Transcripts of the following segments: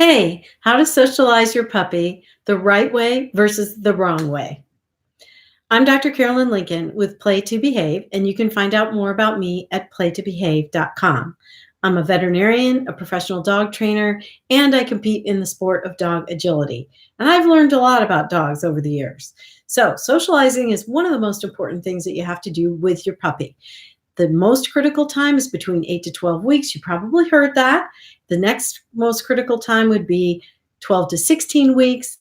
Hey, how to socialize your puppy the right way versus the wrong way. I'm Dr. Carolyn Lincoln with Play to Behave, and you can find out more about me at playtobehave.com. I'm a veterinarian, a professional dog trainer, and I compete in the sport of dog agility. And I've learned a lot about dogs over the years. So, socializing is one of the most important things that you have to do with your puppy. The most critical time is between 8 to 12 weeks. You probably heard that. The next most critical time would be 12 to 16 weeks,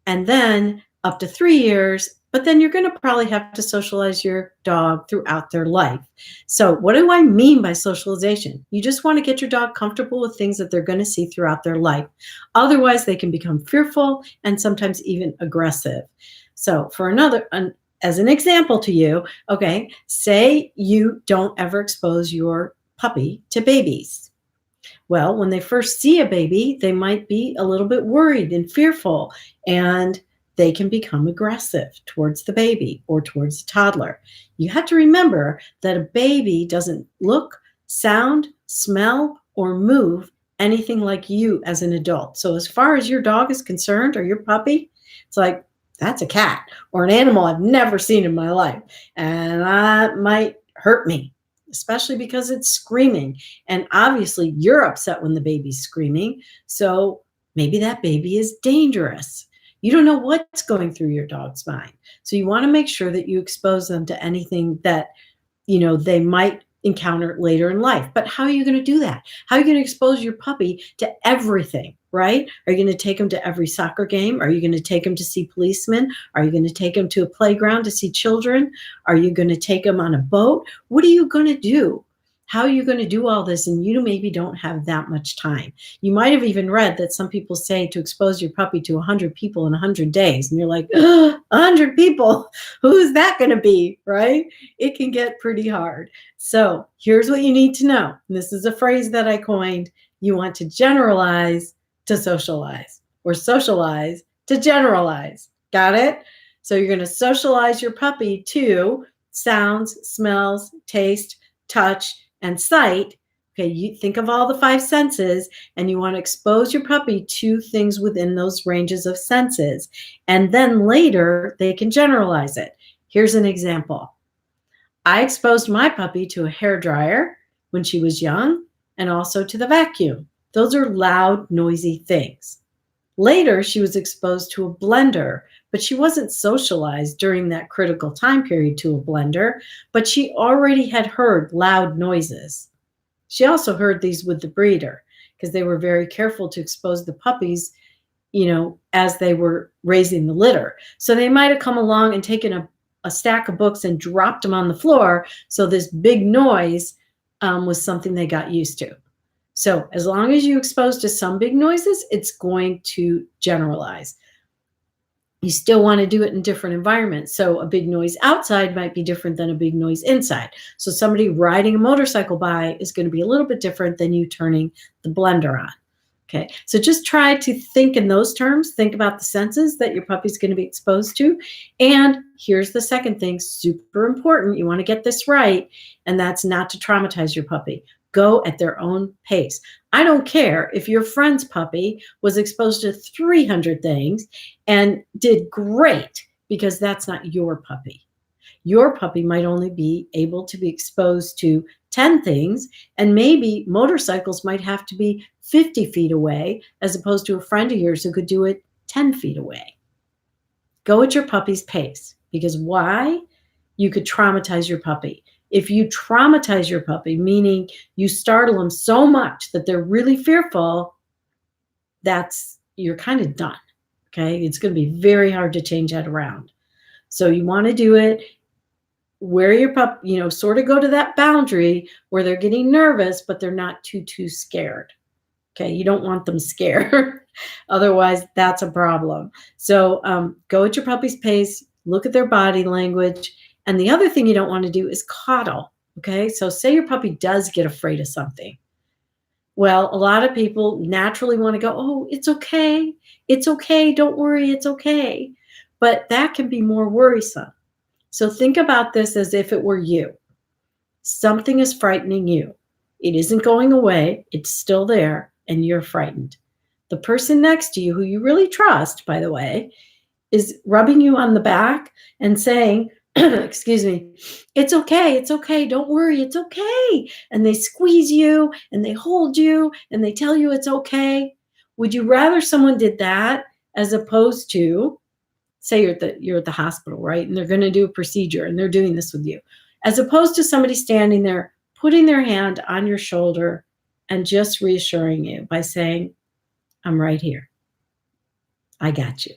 and then up to 3 years. But then you're going to probably have to socialize your dog throughout their life. So, what do I mean by socialization? You just want to get your dog comfortable with things that they're going to see throughout their life. Otherwise, they can become fearful and sometimes even aggressive. So, as an example to you, okay, say you don't ever expose your puppy to babies. Well, when they first see a baby, they might be a little bit worried and fearful, and they can become aggressive towards the baby or towards the toddler. You have to remember that a baby doesn't look, sound, smell, or move anything like you as an adult. So as far as your dog is concerned or your puppy, it's like, that's a cat or an animal I've never seen in my life. And that might hurt me, especially because it's screaming. And obviously, you're upset when the baby's screaming. So maybe that baby is dangerous. You don't know what's going through your dog's mind. So you want to make sure that you expose them to anything that, they might encounter later in life. But how are you going to do that? How are you going to expose your puppy to everything, right? Are you going to take them to every soccer game? Are you going to take them to see policemen? Are you going to take them to a playground to see children? Are you going to take them on a boat? What are you going to do? How are you going to do all this? And you maybe don't have that much time. You might have even read that some people say to expose your puppy to 100 people in 100 days. And you're like, 100 people? Who's that going to be, right? It can get pretty hard. So here's what you need to know. And this is a phrase that I coined. You want to generalize to socialize, or socialize to generalize. Got it? So you're going to socialize your puppy to sounds, smells, taste, touch, and sight. Okay, you think of all the five senses, and you want to expose your puppy to things within those ranges of senses. And then later, they can generalize it. Here's an example. I exposed my puppy to a hairdryer when she was young, and also to the vacuum. Those are loud, noisy things. Later, she was exposed to a blender, but she wasn't socialized during that critical time period to a blender, but she already had heard loud noises. She also heard these with the breeder because they were very careful to expose the puppies, as they were raising the litter. So they might have come along and taken a stack of books and dropped them on the floor. So this big noise was something they got used to. So as long as you expose to some big noises, it's going to generalize. You still want to do it in different environments. So a big noise outside might be different than a big noise inside. So somebody riding a motorcycle by is going to be a little bit different than you turning the blender on. Okay, so just try to think in those terms. Think about the senses that your puppy's going to be exposed to. And here's the second thing, super important. You want to get this right, and that's not to traumatize your puppy. Go at their own pace. I don't care if your friend's puppy was exposed to 300 things and did great, because that's not your puppy. Your puppy might only be able to be exposed to 10 things, and maybe motorcycles might have to be 50 feet away as opposed to a friend of yours who could do it 10 feet away. Go at your puppy's pace, because why? You could traumatize your puppy. If you traumatize your puppy, meaning you startle them so much that they're really fearful, you're kind of done. Okay, it's going to be very hard to change that around. So you want to do it where your pup, sort of go to that boundary where they're getting nervous, but they're not too scared. Okay, you don't want them scared. Otherwise, that's a problem. So go at your puppy's pace, look at their body language. And the other thing you don't want to do is coddle. Okay, so say your puppy does get afraid of something. Well, a lot of people naturally want to go, oh, it's okay. It's okay. Don't worry. It's okay. But that can be more worrisome. So think about this as if it were you. Something is frightening you. It isn't going away. It's still there, and you're frightened. The person next to you, who you really trust, by the way, is rubbing you on the back and saying, excuse me, it's okay, don't worry, it's okay. And they squeeze you and they hold you and they tell you it's okay. Would you rather someone did that as opposed to, say you're at the hospital, right? And they're going to do a procedure and they're doing this with you, as opposed to somebody standing there, putting their hand on your shoulder and just reassuring you by saying, I'm right here. I got you.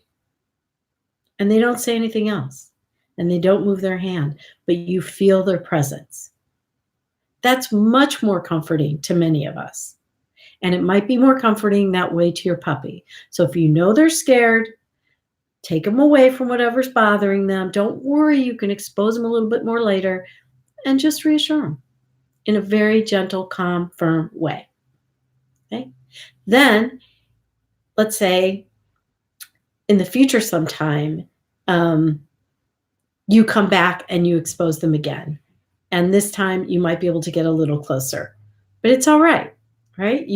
And they don't say anything else. And they don't move their hand, but you feel their presence. That's much more comforting to many of us. And it might be more comforting that way to your puppy. So if you know they're scared, take them away from whatever's bothering them. Don't worry, you can expose them a little bit more later, and just reassure them in a very gentle, calm, firm way. Okay? Then, let's say in the future sometime, you come back and you expose them again. And this time you might be able to get a little closer, but it's all right, right?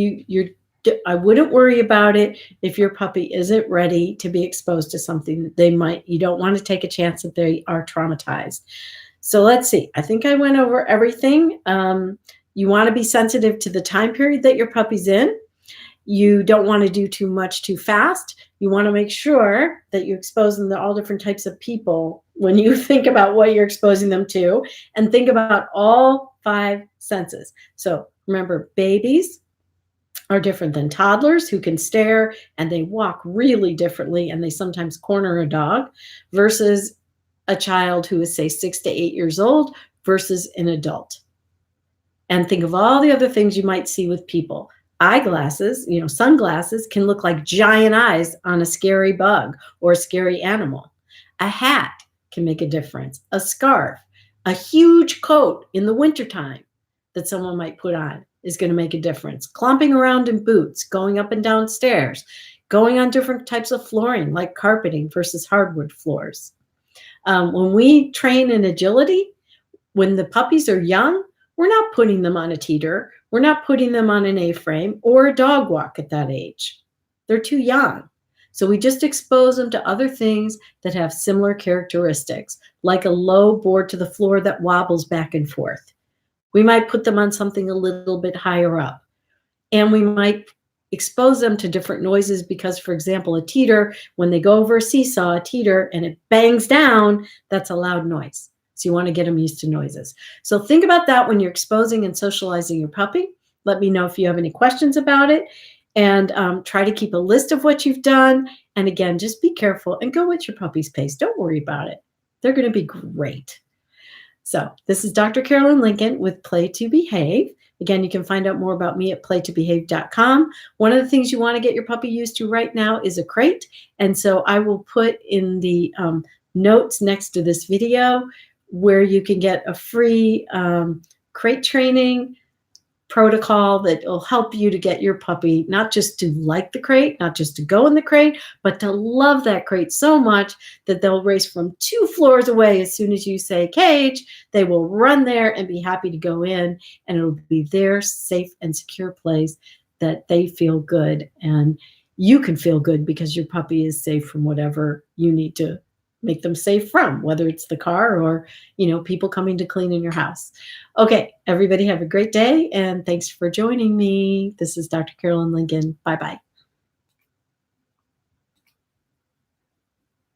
I wouldn't worry about it if your puppy isn't ready to be exposed to something. You don't want to take a chance that they are traumatized. So let's see, I think I went over everything. You want to be sensitive to the time period that your puppy's in. You don't want to do too much too fast. You want to make sure that you expose them to all different types of people when you think about what you're exposing them to, and think about all 5 senses. So remember, babies are different than toddlers, who can stare and they walk really differently and they sometimes corner a dog, versus a child who is, say, 6 to 8 years old versus an adult. And think of all the other things you might see with people. Eyeglasses, sunglasses can look like giant eyes on a scary bug or a scary animal. A hat can make a difference. A scarf, a huge coat in the wintertime that someone might put on is going to make a difference. Clomping around in boots, going up and down stairs, going on different types of flooring like carpeting versus hardwood floors. When we train in agility, when the puppies are young, we're not putting them on a teeter. We're not putting them on an A-frame or a dog walk at that age. They're too young. So we just expose them to other things that have similar characteristics, like a low board to the floor that wobbles back and forth. We might put them on something a little bit higher up. And we might expose them to different noises because, for example, a teeter, when they go over a seesaw, a teeter, and it bangs down, that's a loud noise. So you want to get them used to noises. So think about that when you're exposing and socializing your puppy. Let me know if you have any questions about it, and try to keep a list of what you've done. And again, just be careful and go at your puppy's pace. Don't worry about it. They're going to be great. So this is Dr. Carolyn Lincoln with Play to Behave. Again, you can find out more about me at playtobehave.com. One of the things you want to get your puppy used to right now is a crate. And so I will put in the notes next to this video where you can get a free crate training protocol that will help you to get your puppy not just to like the crate, not just to go in the crate, but to love that crate so much that they'll race from 2 floors away as soon as you say cage. They will run there and be happy to go in, and it'll be their safe and secure place that they feel good, and you can feel good because your puppy is safe from whatever you need to make them safe from, whether it's the car or, people coming to clean in your house. Okay, everybody have a great day, and thanks for joining me. This is Dr. Carolyn Lincoln. Bye-bye.